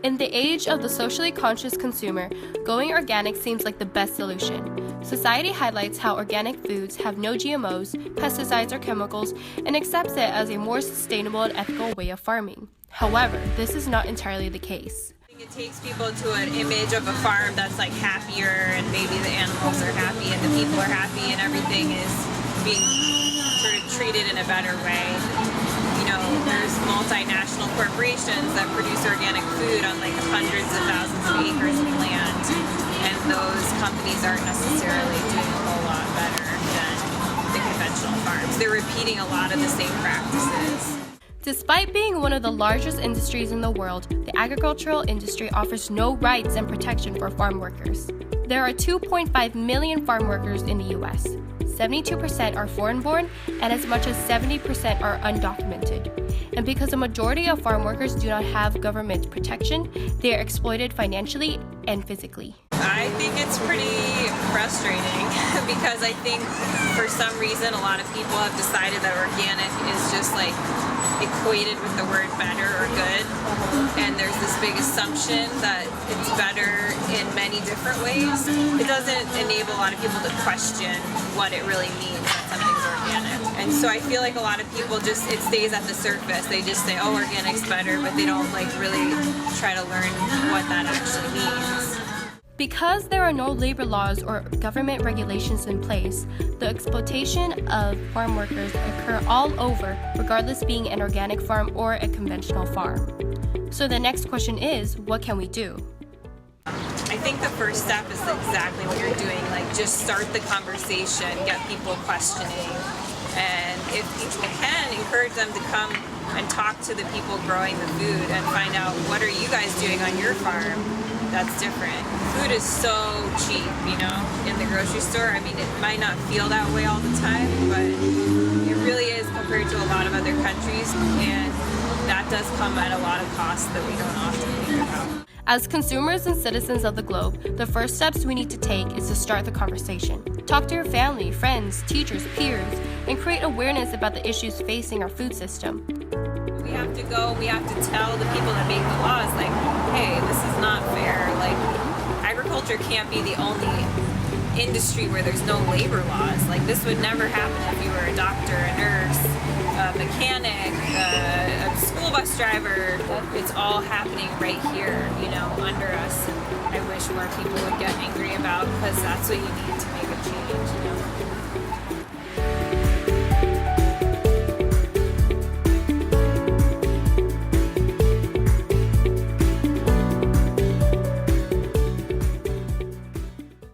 In the age of the socially conscious consumer, going organic seems like the best solution. Society highlights how organic foods have no GMOs, pesticides, or chemicals, and accepts it as a more sustainable and ethical way of farming. However, this is not entirely the case. It takes people to an image of a farm that's like happier, and maybe the animals are happy and the people are happy and everything is being sort of treated in a better way. You know, there's multinational corporations that produce organic food on like hundreds of thousands of acres of land, and those companies aren't necessarily doing a whole lot better than the conventional farms. They're repeating a lot of the same practices. Despite being one of the largest industries in the world, the agricultural industry offers no rights and protection for farm workers. There are 2.5 million farm workers in the U.S. 72% are foreign-born, and as much as 70% are undocumented. And because a majority of farm workers do not have government protection, they are exploited financially and physically. I think it's pretty frustrating because I think for some reason a lot of people have decided that organic is just like equated with the word better or good, and there's this big assumption that it's better in many different ways. It doesn't enable a lot of people to question what it really means that something's organic. And so I feel like a lot of people just, it stays at the surface. They just say, oh, organic's better, but they don't like really try to learn what that actually means. Because there are no labor laws or government regulations in place, the exploitation of farm workers occur all over, regardless being an organic farm or a conventional farm. So the next question is, what can we do? I think the first step is exactly what you're doing, like just start the conversation, get people questioning, and if people can, encourage them to come and talk to the people growing the food and find out, what are you guys doing on your farm that's different? Food is so cheap, you know, in the grocery store. I mean, it might not feel that way all the time, but it really is compared to a lot of other countries, and that does come at a lot of costs that we don't often think about. As consumers and citizens of the globe, the first steps we need to take is to start the conversation. Talk to your family, friends, teachers, peers, and create awareness about the issues facing our food system. We have to go, we have to tell the people that make the laws, like, hey, this is not fair. Like, agriculture can't be the only industry where there's no labor laws. Like, this would never happen if you were a doctor, a nurse, a mechanic, a school bus driver. It's all happening right here, you know, under us. And I wish more people would get angry about, because that's what you need to make a change, you know.